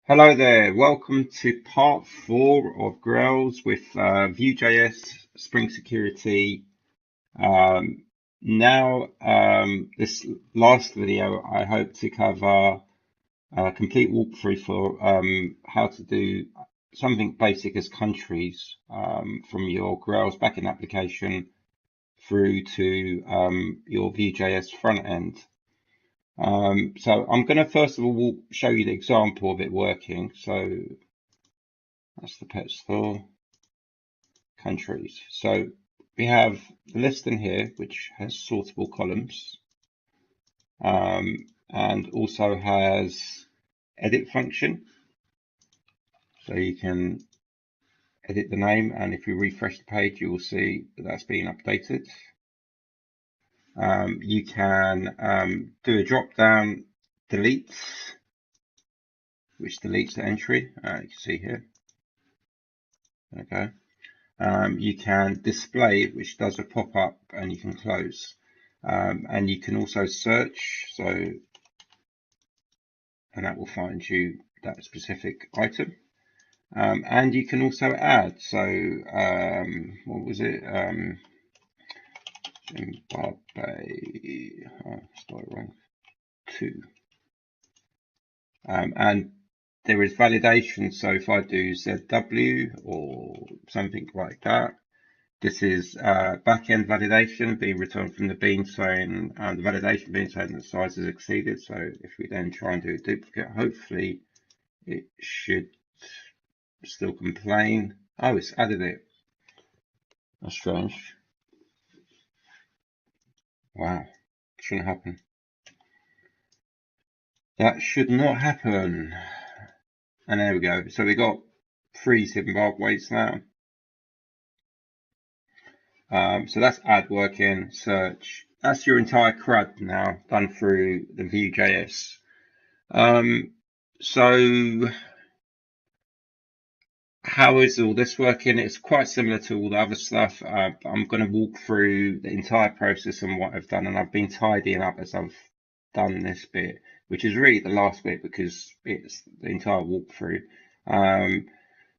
Hello there, welcome to part 4 of Grails with Vue.js, Spring Security. This last video, I hope to cover a complete walkthrough for how to do something basic as countries from your Grails backend application through to your Vue.js front end. So I'm going to first of all show you the example of it working. So that's the pet store, countries. So we have the list in here, which has sortable columns, and also has edit function. So you can edit the name, and if you refresh the page, you will see that that's being updated. You can do a drop down delete, which deletes the entry. You can see here. Okay. You can display, which does a pop-up, and you can close. And you can also search, and that will find you that specific item. And you can also add. So what was it? Zimbabwe. Oh, started wrong. 2. And there is validation. So if I do ZW or something like that, this is back-end validation being returned from the bean saying the validation being saying that the size is exceeded. So if we then try and do a duplicate, hopefully it should still complain. Oh, it's added it. That's strange. Wow, shouldn't happen. That should not happen. And there we go. So we got 3 Zimbabwe's now. So that's add working, search. That's your entire CRUD now done through the Vue.js. So how is all this working? It's quite similar to all the other stuff. I'm going to walk through the entire process and what I've done, and I've been tidying up as I've done this bit, which is really the last bit because it's the entire walkthrough.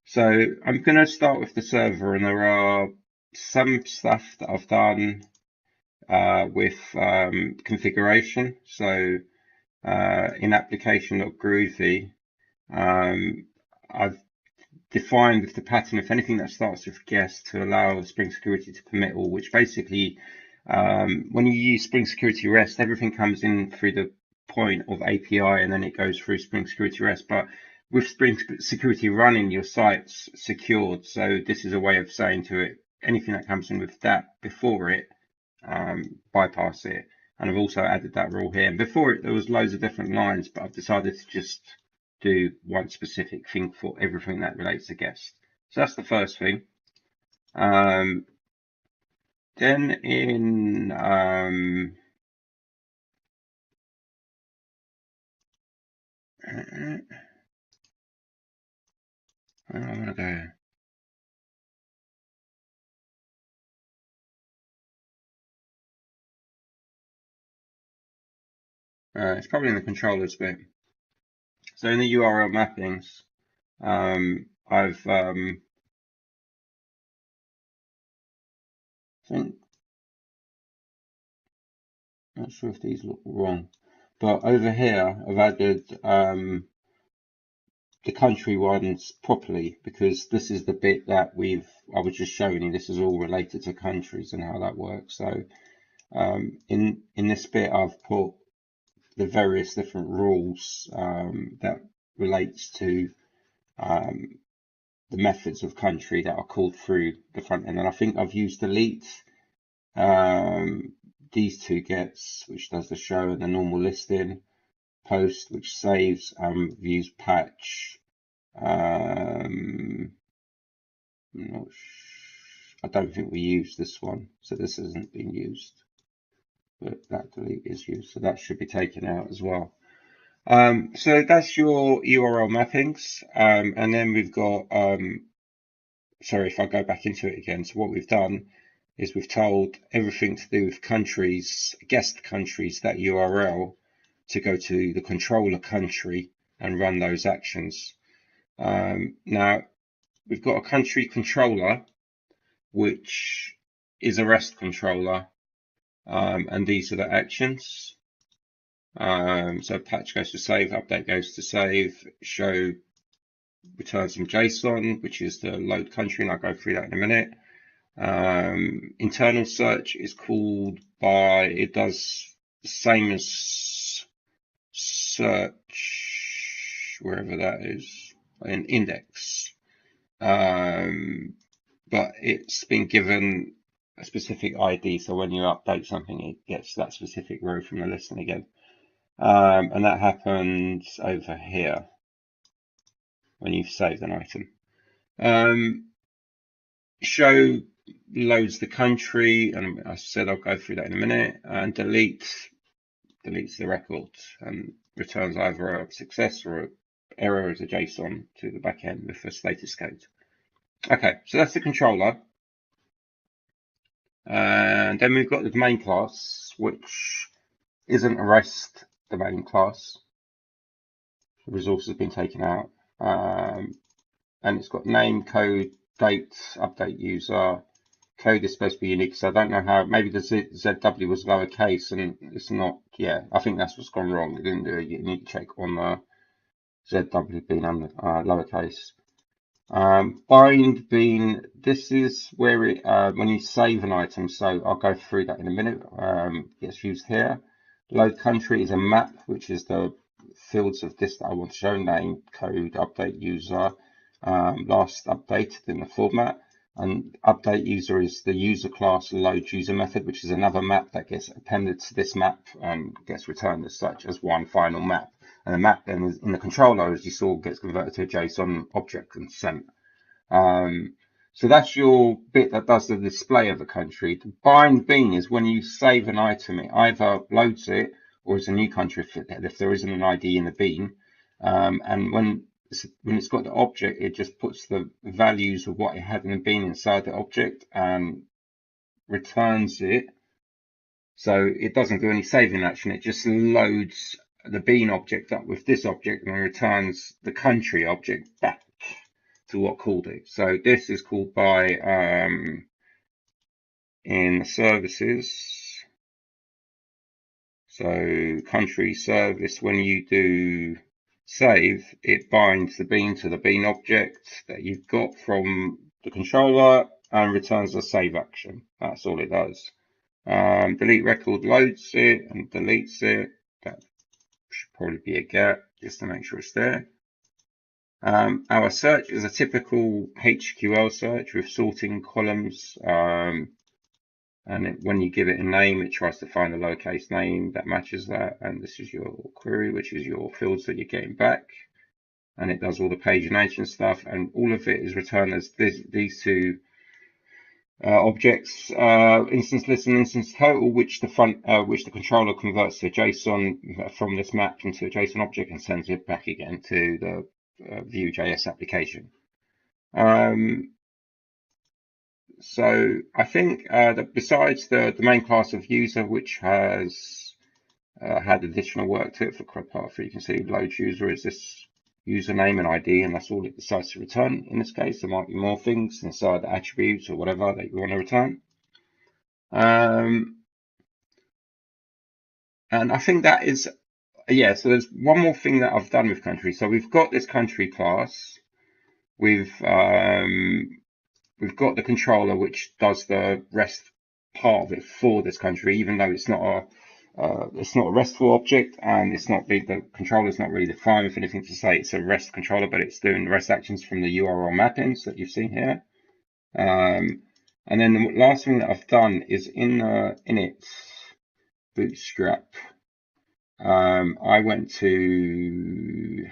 So I'm going to start with the server, and there are some stuff that I've done with configuration. So in application.groovy, I've defined with the pattern if anything that starts with guest to allow Spring Security to permit all, which basically when you use Spring Security REST, everything comes in through the point of API and then it goes through Spring Security REST. But with Spring Security running, your site's secured. So this is a way of saying to it, anything that comes in with that before it, bypass it. And I've also added that rule here. And before it, there was loads of different lines, but I've decided to just do one specific thing for everything that relates to guest. So that's the first thing. Then in where do I want to go? It's probably in the controllers bit. So in the URL mappings, I've think not sure if these look wrong, but over here I've added the country ones properly because this is the bit that I was just showing you. This is all related to countries and how that works. So in this bit I've put the various different rules that relates to the methods of country that are called through the front end. And I think I've used delete, these 2 gets, which does the show and the normal listing, post, which saves, views patch. I don't think we used this one, so this hasn't been used, but that delete is used, so that should be taken out as well. So that's your URL mappings, and then we've got, sorry if I go back into it again. So what we've done is we've told everything to do with countries, guest countries, that URL to go to the controller country and run those actions. Now we've got a country controller, which is a REST controller, and these are the actions. So patch goes to save, update goes to save, show returns some JSON, which is the load country, and I'll go through that in a minute. Internal search is called by, it does the same as search, wherever that is, in index. But it's been given a specific ID, so when you update something, it gets that specific row from the listing again. And that happens over here when you've saved an item. Show loads the country, and I said I'll go through that in a minute, and deletes the record and returns either a success or an error as a JSON to the back end with a status code. Okay, so that's the controller. And then we've got the domain class, which isn't a REST domain class. The resource has been taken out. And it's got name, code, date, update user. Code is supposed to be unique, so I don't know how. Maybe the ZW was lowercase and it's not. Yeah, I think that's what's gone wrong. It didn't do a unique check on the ZW being under lowercase. Bind being, this is where it, when you save an item, so I'll go through that in a minute, gets used here. Load country is a map, which is the fields of this that I want to show, name, code, update user, last updated in the format. And update user is the user class load user method, which is another map that gets appended to this map and gets returned as such as one final map. And the map then is in the controller, as you saw, gets converted to a JSON object and sent. So that's your bit that does the display of the country. The bind bean is when you save an item, it either loads it or it's a new country if there isn't an ID in the bean. And when it's got the object, it just puts the values of what it had in the bean inside the object and returns it. So it doesn't do any saving action. It just loads the bean object up with this object and returns the country object back to what called it. So this is called by in services. So country service, when you do save, it binds the bean to the bean object that you've got from the controller and returns a save action. That's all it does. Delete record loads it and deletes it. That should probably be a get just to make sure it's there. Our search is a typical HQL search with sorting columns. And when you give it a name, it tries to find a lowercase name that matches that. And this is your query, which is your fields that you're getting back. And it does all the pagination stuff. And all of it is returned as these two objects, instance list and instance total, which the controller converts to JSON from this map into a JSON object and sends it back again to the Vue.js application. So I think that besides the main class of user, which has had additional work to it for CRUD part 3, you can see load user is this username and ID, and that's all it decides to return. In this case, there might be more things inside the attributes or whatever that you want to return. And I think that is, yeah, so there's one more thing that I've done with country. So we've got this country class. We've got the controller which does the REST part of it for this country, even though it's not a RESTful object and the controller is not really defined with anything to say it's a REST controller, but it's doing the REST actions from the URL mappings that you've seen here. And then the last thing that I've done is in its Bootstrap. I went to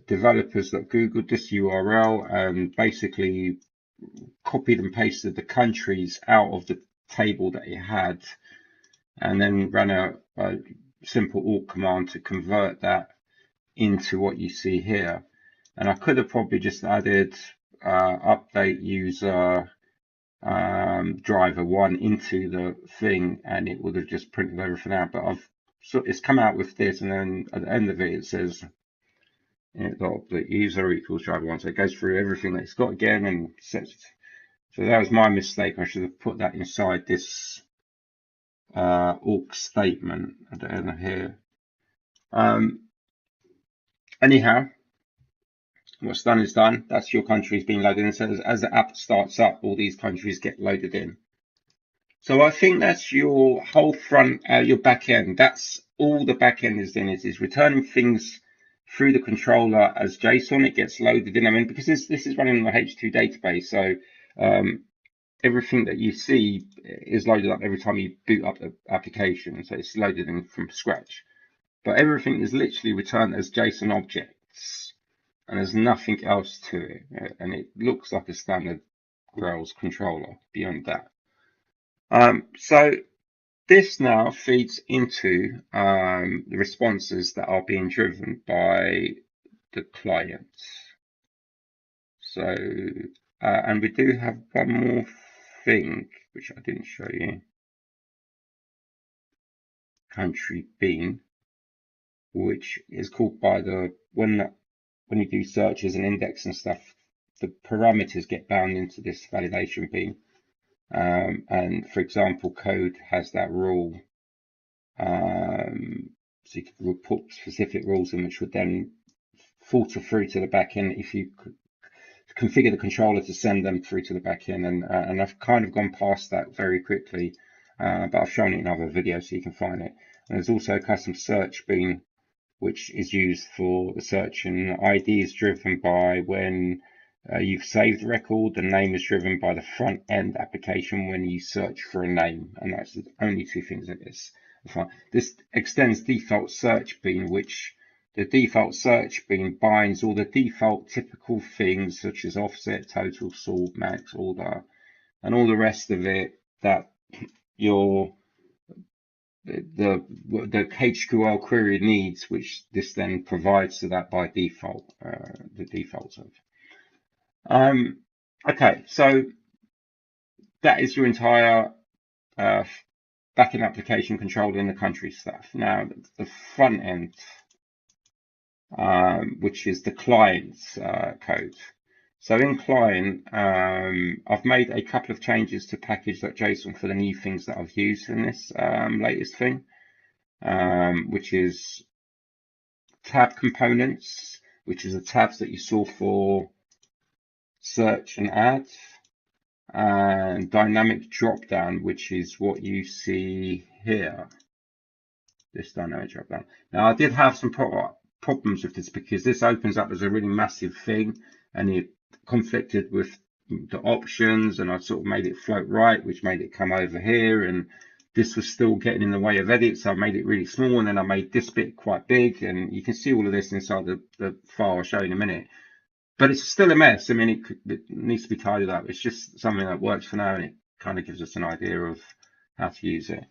developers that Googled this URL and basically copied and pasted the countries out of the table that it had, and then ran a simple awk command to convert that into what you see here. And I could have probably just added update user driver 1 into the thing, and it would have just printed everything out. But it's come out with this, and then at the end of it, it says the user equals driver one. So it goes through everything that it's got again and sets it. So that was my mistake. I should have put that inside this awk statement. I don't know here. Anyhow, what's done is done. That's your countries being loaded in. So as the app starts up, all these countries get loaded in. So I think that's your whole front, your back end. That's all the back end is doing is returning things through the controller as JSON. It gets loaded in. I mean, because this is running on the H2 database, so everything that you see is loaded up every time you boot up the application. So it's loaded in from scratch. But everything is literally returned as JSON objects, and there's nothing else to it. And it looks like a standard Grails controller beyond that. So this now feeds into the responses that are being driven by the clients. So, and we do have one more thing, which I didn't show you. Country bean, which is called by the, when you do searches and index and stuff, the parameters get bound into this validation bean. And for example, code has that rule. So you could put specific rules in which would then filter through to the backend if you could configure the controller to send them through to the backend. And I've kind of gone past that very quickly, but I've shown it in other videos so you can find it. And there's also a custom search bean, which is used for the search, and ID is driven by when you've saved the record. The name is driven by the front end application when you search for a name, and that's the only two things that is. This extends default search bean, which the default search bean binds all the default typical things such as offset, total, sort, max, order, and all the rest of it that your the HQL query needs, which this then provides to that by default, the defaults of. Okay, so that is your entire backend application controlled in the country stuff. Now, the front end, which is the client's code. So in client, I've made a couple of changes to package.json for the new things that I've used in this latest thing, which is tab components, which is the tabs that you saw for search and add, and dynamic drop down, which is what you see here. This dynamic drop down. Now, I did have some problems with this because this opens up as a really massive thing, and it conflicted with the options, and I sort of made it float right, which made it come over here, and this was still getting in the way of edits, so I made it really small, and then I made this bit quite big, and you can see all of this inside the file I'll show you in a minute. But it's still a mess. I mean, it needs to be tidied up. It's just something that works for now, and it kind of gives us an idea of how to use it.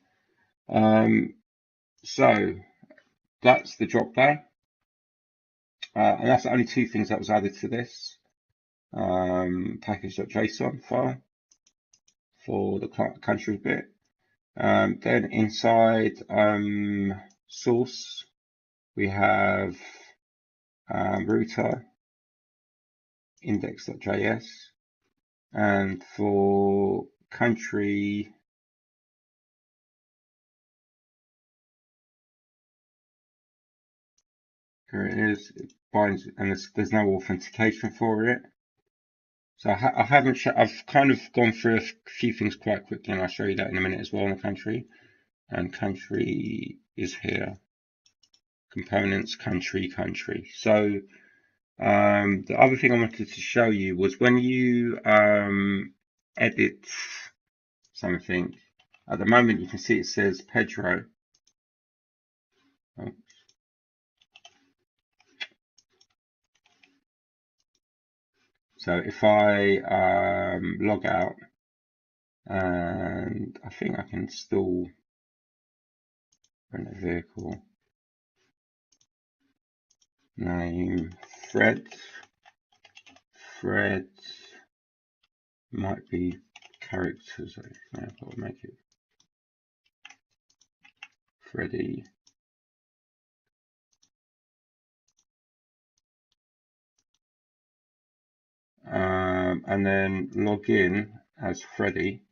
So that's the drop down, and that's the only two things that was added to this package.json file for the country bit. Then inside source, we have router index.js, and for country, here it is, it binds, and there's no authentication for it. So I haven't, I've kind of gone through a few things quite quickly, and I'll show you that in a minute as well on the country. And country is here. Components, country. So the other thing I wanted to show you was when you edit something, at the moment you can see it says Pedro. Oh. So if I log out, and I think I can still run a vehicle name Fred might be characters. I've got to make it Freddy and then log in as Freddie.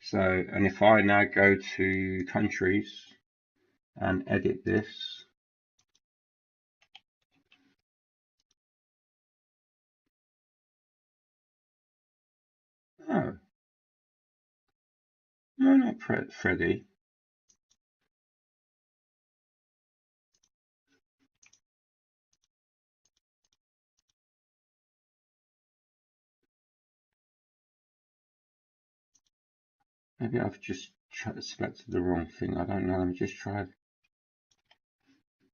So, and if I now go to countries and edit this, oh, no, not Freddie. Maybe I've just selected the wrong thing. I don't know. Let me just try.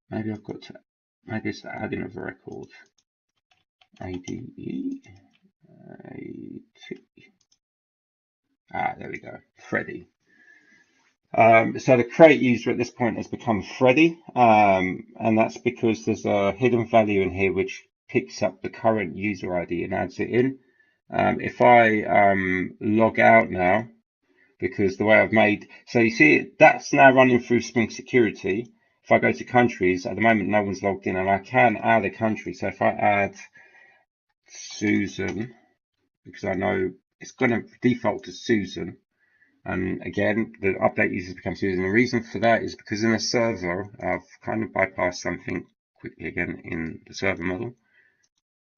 Maybe I've got to. Maybe it's the adding of a record. ADE. There we go. Freddie. So the create user at this point has become Freddie, and that's because there's a hidden value in here which picks up the current user ID and adds it in. If I log out now, because the way I've made, so you see that's now running through Spring Security. If I go to countries, at the moment no one's logged in, and I can add a country. So if I add Susan, because I know it's going to default to Susan, and again the update users become Susan. The reason for that is because in a server, I've kind of bypassed something quickly again in the server model.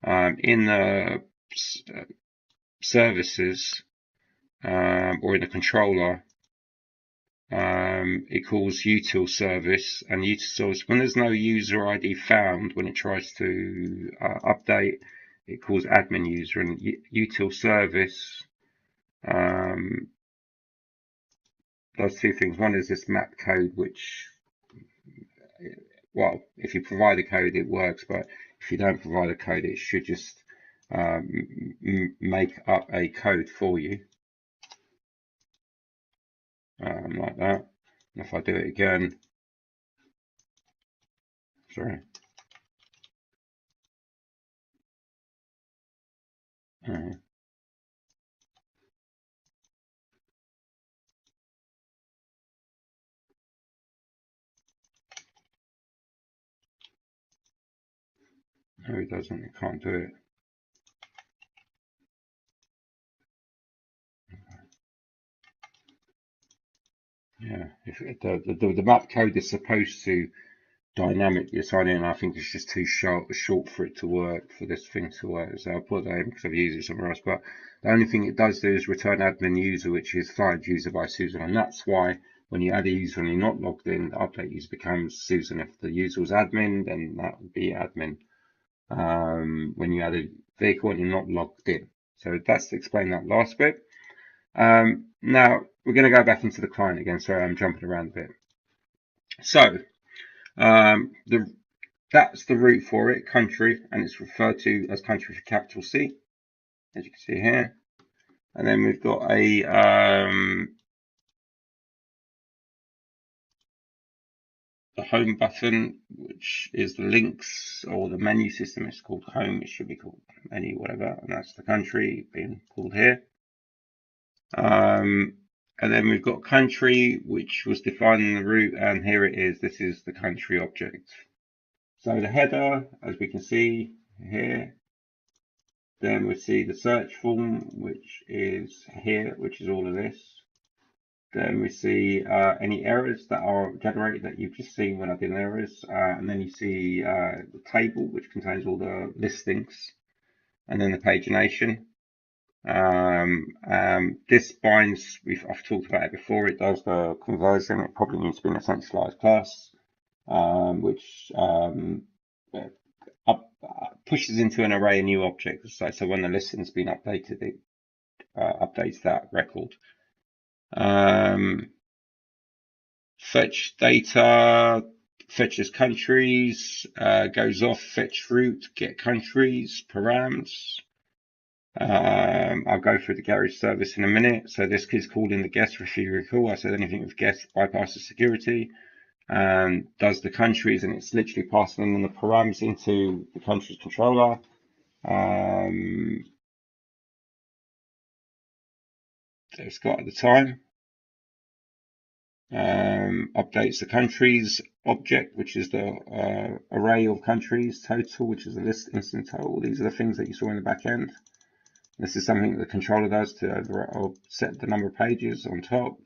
In the services or in the controller, it calls util service, and util service, when there's no user ID found, when it tries to update, it calls admin user, and util service does two things. One is this map code, which, well, if you provide a code, it works, but if you don't provide a code, it should just make up a code for you, like that. And if I do it again, sorry. No, it doesn't. It can't do it. Yeah, if the map code is supposed to dynamically assign it, and I think it's just too short for it to work, for this thing to work. So I'll put that in because I've used it somewhere else. But the only thing it does do is return admin user, which is find user by Susan, and that's why when you add a user and you're not logged in, the update user becomes Susan. If the user was admin, then that would be admin. When you add a vehicle and you're not logged in. So that's to explain that last bit. Now we're going to go back into the client again. Sorry, I'm jumping around a bit. So that's the root for it, country, and it's referred to as country for capital C, as you can see here. And then we've got the home button, which is the links or the menu system. It's called home. It should be called menu, whatever. And that's the country being called here. And then we've got country, which was defined in the root, and here it is. This is the country object. So the header, as we can see here, then we see the search form, which is here, which is all of this. Then we see any errors that are generated that you've just seen when I did errors. And then you see the table, which contains all the listings, and then the pagination. This binds, I've talked about it before, it does the conversion. It probably needs to be an essentialized class, which pushes into an array of new objects. So when the listing's been updated, it updates that record. Fetch data, fetches countries, goes off, fetch root, get countries, params. I'll go through the garage service in a minute. So this is called in the guest. If you recall, I said anything with guest bypasses security, and does the countries, and it's literally passing the params into the country's controller. It's got at the time. Updates the countries object, which is the array of countries total, which is the list instant total. These are the things that you saw in the back end. This is something that the controller does to set the number of pages on top.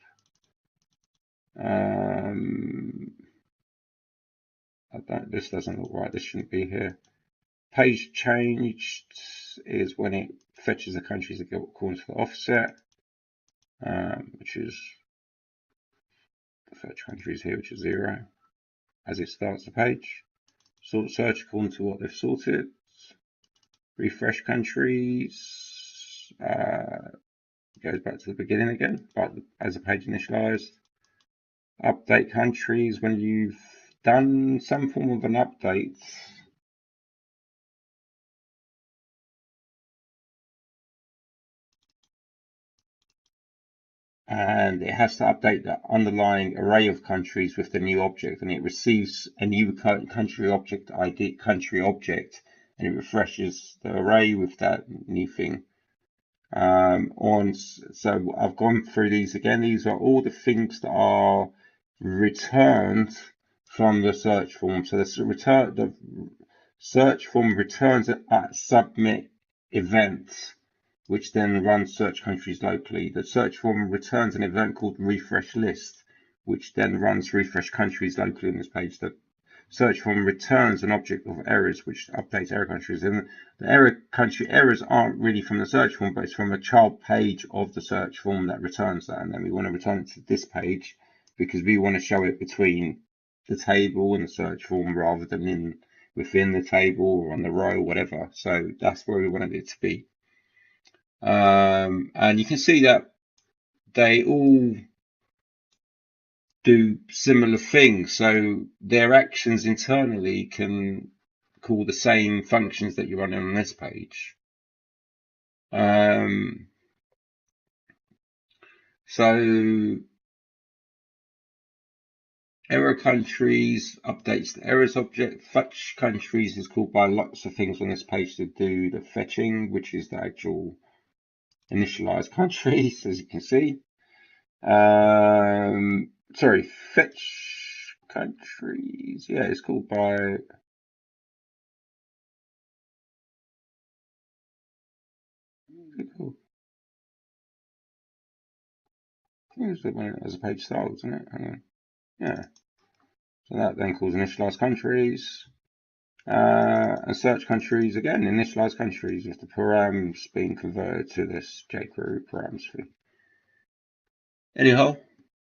This doesn't look right. This shouldn't be here. Page changed is when it fetches the countries according to the offset, which is the fetch countries here, which is 0, as it starts the page. Sort search according to what they've sorted. Refresh countries. Goes back to the beginning again, but as the page initialized. Update countries when you've done some form of an update. And it has to update the underlying array of countries with the new object, and it receives a new country object ID, country object, and it refreshes the array with that new thing. So I've gone through these again. These are all the things that are returned from the search form. So the search form returns at submit event, which then runs search countries locally. The search form returns an event called refresh list, which then runs refresh countries locally on this page. The search form returns an object of errors, which updates error countries. And the error country errors aren't really from the search form, but it's from a child page of the search form that returns that. And then we want to return it to this page because we want to show it between the table and the search form rather than within the table or on the row, whatever. So that's where we wanted it to be. And you can see that they all do similar things. So their actions internally can call the same functions that you're running on this page. So error countries updates the errors object. Fetch countries is called by lots of things on this page to do the fetching, which is the actual initialized countries, as you can see. Sorry, fetch countries. Yeah, it's called by. Cool. I think it's the one as a page style, isn't it? Hang on. Yeah. So that then calls initialized countries. And search countries again, initialized countries with the params being converted to this jQuery params thing. Anyhow,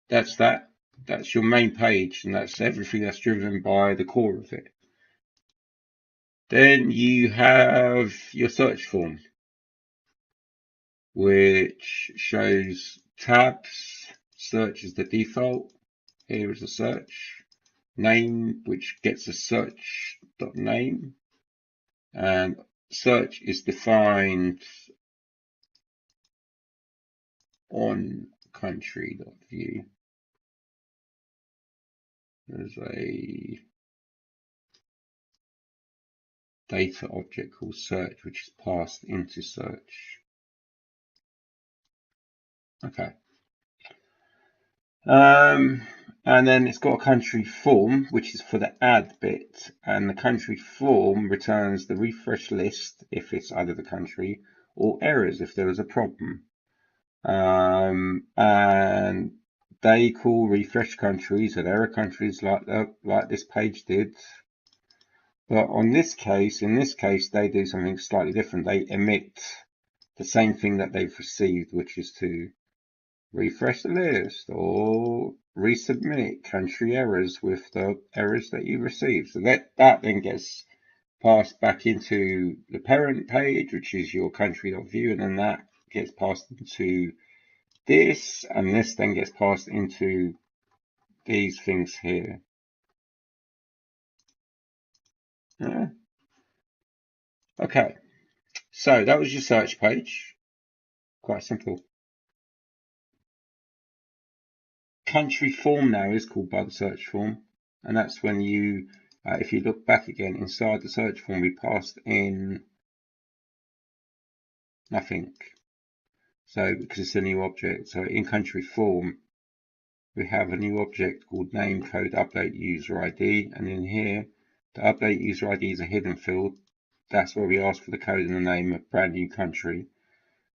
that's that. That's your main page, and that's everything that's driven by the core of it. Then you have your search form, which shows tabs. Search is the default. Here is a search. Name, which gets a search.name. And search is defined on country.view. There's a data object called search, which is passed into search. Okay. And then it's got a country form, which is for the add bit. And the country form returns the refresh list if it's either the country or errors if there was a problem. And they call refresh countries and error countries like this page did. But in this case, they do something slightly different. They emit the same thing that they've received, which is to refresh the list or resubmit country errors with the errors that you received. So that then gets passed back into the parent page, which is your country.view, and then that gets passed into this, and this then gets passed into these things here. Yeah. Okay, so that was your search page. Quite simple. Country form now is called by the search form, and that's when you, if you look back again inside the search form, we passed in nothing. So because it's a new object, so in country form, we have a new object called name code update user ID, and in here the update user ID is a hidden field. That's where we ask for the code and the name of brand new country.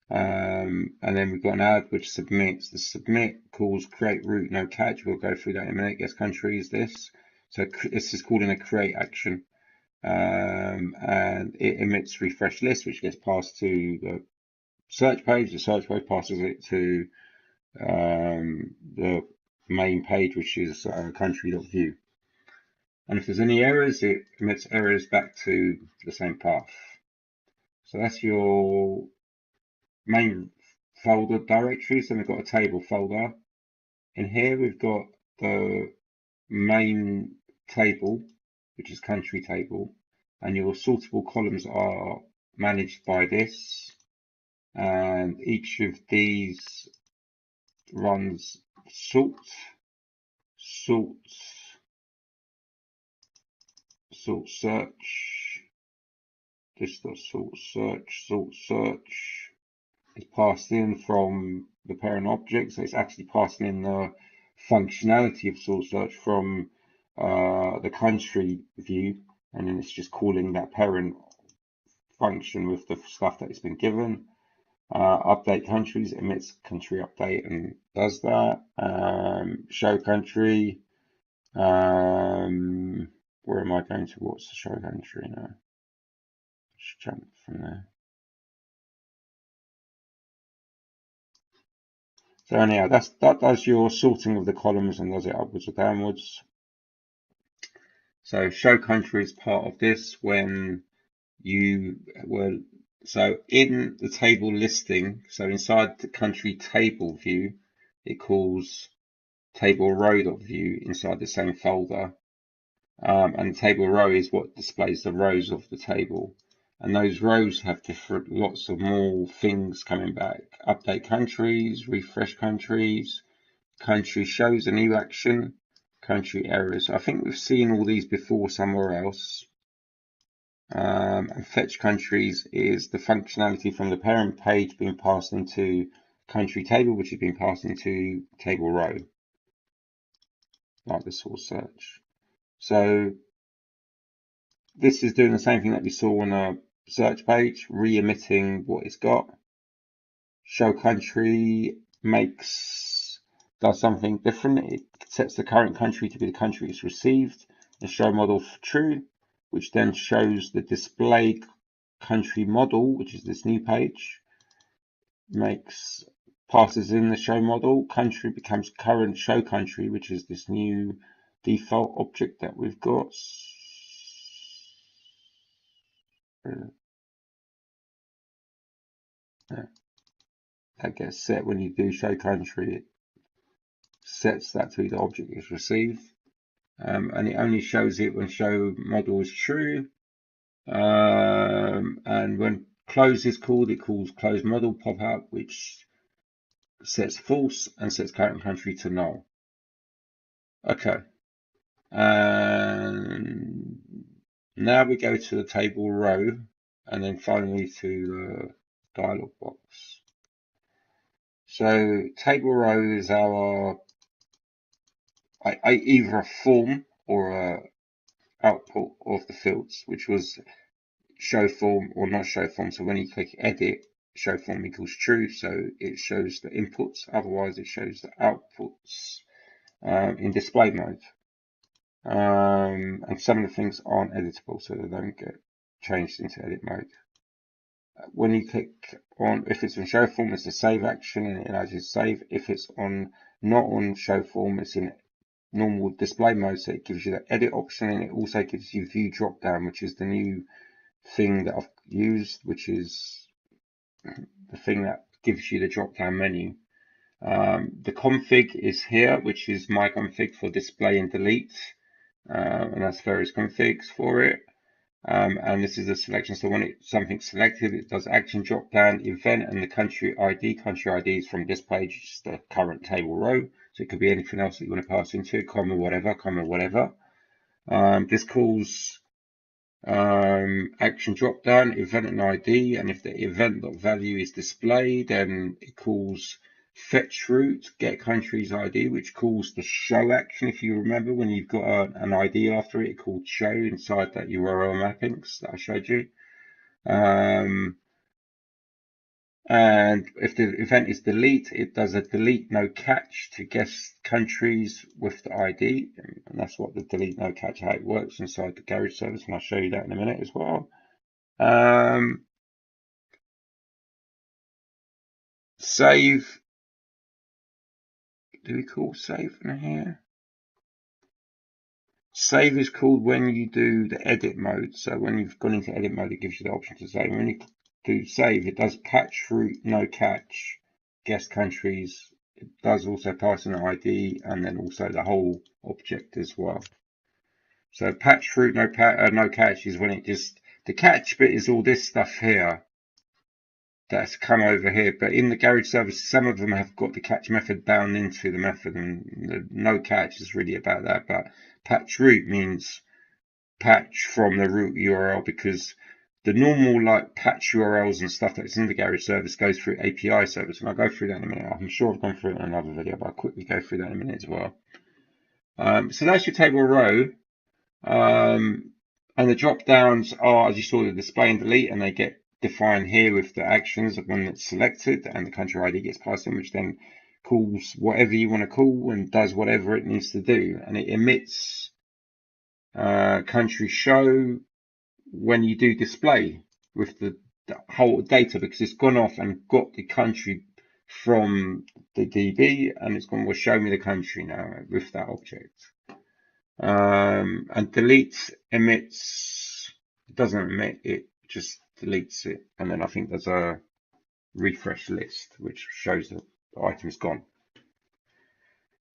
And then we've got an add which submits. The submit calls create route no catch. We'll go through that in a minute. Guess country is this. So this is called in a create action. And it emits refresh list, which gets passed to the search page. The search page passes it to the main page, which is country.view. And if there's any errors, it emits errors back to the same path. So that's your main folder directories. Then we've got a table folder. In here we've got the main table, which is country table, and your sortable columns are managed by this, and each of these runs sort search. This does sort search is passed in from the parent object, so it's actually passing in the functionality of sort search from the country view, and then it's just calling that parent function with the stuff that it's been given. Update countries, emits country update and does that. Show country. Where am I going to? What's the show country now? Just jump from there. So anyhow, that does your sorting of the columns and does it upwards or downwards. So show country is part of this when you were, so in the table listing, so inside the country table view, it calls table row.view inside the same folder. And the table row is what displays the rows of the table. And those rows have different, lots of more things coming back. Update countries, refresh countries, country shows a new action, country errors. I think we've seen all these before somewhere else. And fetch countries is the functionality from the parent page being passed into country table, which has been passed into table row, like the source search. So this is doing the same thing that we saw on a search page, re-emitting what it's got. Show country does something different. It sets the current country to be the country it's received. The show model for true, which then shows the display country model, which is this new page. Passes in the show model. Country becomes current show country, which is this new default object that we've got. That gets set when you do show country. It sets that to the object is received, and it only shows it when show model is true. And when close is called, it calls close model pop out, which sets false and sets current country to null. Okay, and now we go to the table row, and then finally to the dialog box. So table row is our either a form or a output of the fields, which was show form or not show form. So when you click edit, show form equals true, so it shows the inputs, otherwise it shows the outputs in display mode. And some of the things aren't editable, so they don't get changed into edit mode. When you click on, if it's in show form, it's a save action and it allows you to save. If it's not on show form, it's in normal display mode, so it gives you the edit option, and it also gives you view drop down, which is the new thing that I've used, which is the thing that gives you the drop down menu. The config is here, which is my config for display and delete, and that's various configs for it. And this is a selection, so when something's selected, it does action drop down, event, and the country ID. Country ID is from this page, it's the current table row, so it could be anything else that you want to pass into, comma whatever. This calls action drop down, event and ID, and if the event.value is displayed, then it calls fetch root, get country's ID, which calls the show action. If you remember, when you've got an ID after it, called show inside that URL mappings that I showed you. And if the event is delete, it does a delete no catch to guess countries with the ID. And that's what the delete no catch, how it works inside the garage service. And I'll show you that in a minute as well. Save. Do we call save in here? Save is called when you do the edit mode. So when you've gone into edit mode, it gives you the option to save. When you do save, it does patch root no catch, guess countries. It does also pass an ID and then also the whole object as well. So patch root no catch is when it just, the catch bit is all this stuff here that's come over here, but in the garage service, some of them have got the catch method bound into the method, and the no catch is really about that. But patch root means patch from the root URL, because the normal like patch URLs and stuff that's in the garage service goes through API service, and I'll go through that in a minute. I'm sure I've gone through it in another video, but I'll quickly go through that in a minute as well. So that's your table row. And the drop downs are, as you saw, the display and delete, and they get defined here with the actions of when it's selected, and the country ID gets passed in, which then calls whatever you want to call and does whatever it needs to do. And it emits country show when you do display with the whole data, because it's gone off and got the country from the DB, and it's going to show me the country now with that object. And delete emits, it doesn't emit, it just deletes it, and then I think there's a refresh list which shows that the item's gone.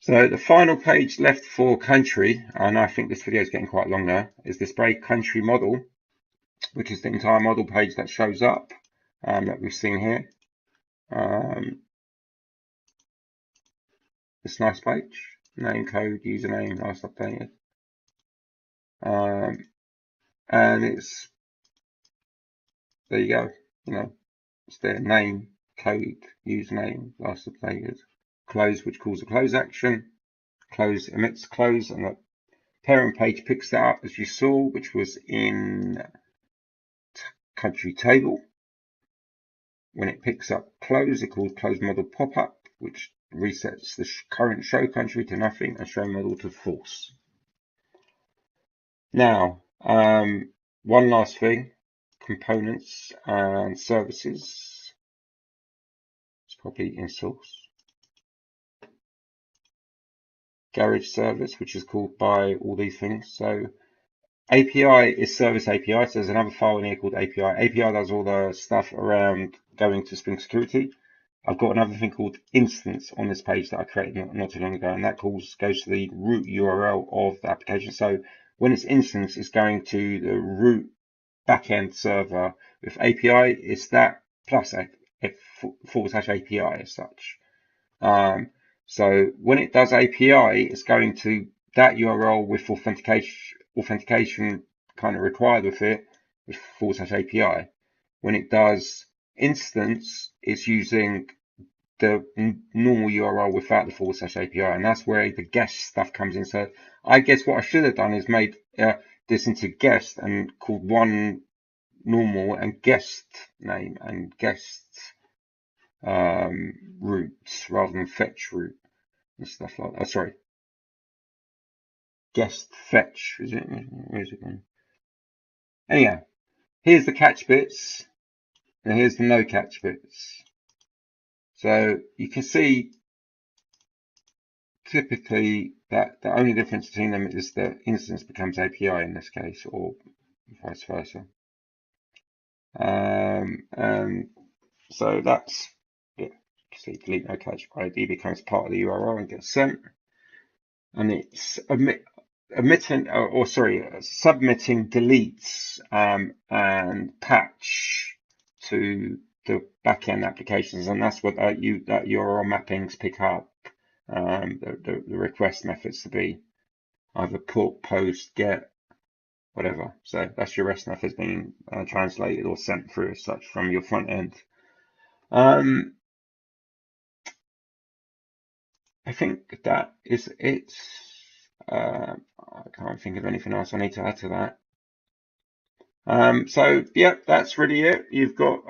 So the final page left for country, and I think this video is getting quite long now, is display country model, which is the entire model page that shows up that we've seen here. This nice page, name, code, username, last updated. And it's, there you go, you know, it's their name, code, username, last updated, close, which calls a close action, close emits close, and the parent page picks that up as you saw, which was in country table. When it picks up close, it calls close model pop-up, which resets the current show country to nothing and show model to false. Now, one last thing, components and services. It's probably in source. Garage service, which is called by all these things. So API is service API. So there's another file in here called API. API does all the stuff around going to Spring Security. I've got another thing called instance on this page that I created not too long ago, and that goes to the root URL of the application. So when it's instance, it's going to the root backend server. With API, it's that plus a /API as such. So when it does API, it's going to that URL with authentication kind of required with it, with /API. When it does instance, it's using the normal URL without the /API, and that's where the guest stuff comes in. So I guess what I should have done is made this into guest and called one normal and guest name and guest roots rather than fetch root and stuff like that. Sorry, guest fetch, is it? Where is it going? Anyhow, here's the catch bits and here's the no catch bits. So you can see typically that the only difference between them is the instance becomes API in this case, or vice versa. So that's, yeah, you see delete no catch ID becomes part of the URL and gets sent, and it's submitting deletes and patch to the backend applications, and that's what that URL mappings pick up the request methods to be either put, post, get, whatever. So that's your REST methods being translated or sent through as such from your front end. I think that is it. I can't think of anything else I need to add to that. So yeah, that's really it. You've got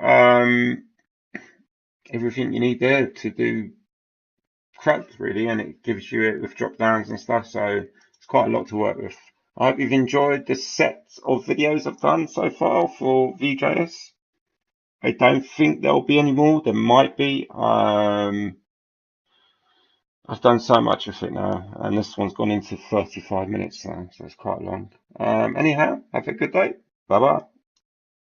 everything you need there to do CRUD really, and it gives you it with drop downs and stuff. So it's quite a lot to work with. I hope you've enjoyed the set of videos I've done so far for Vue.js. I don't think there'll be any more. There might be. I've done so much of it now, and this one's gone into 35 minutes now, so it's quite long. Anyhow, have a good day. Bye bye.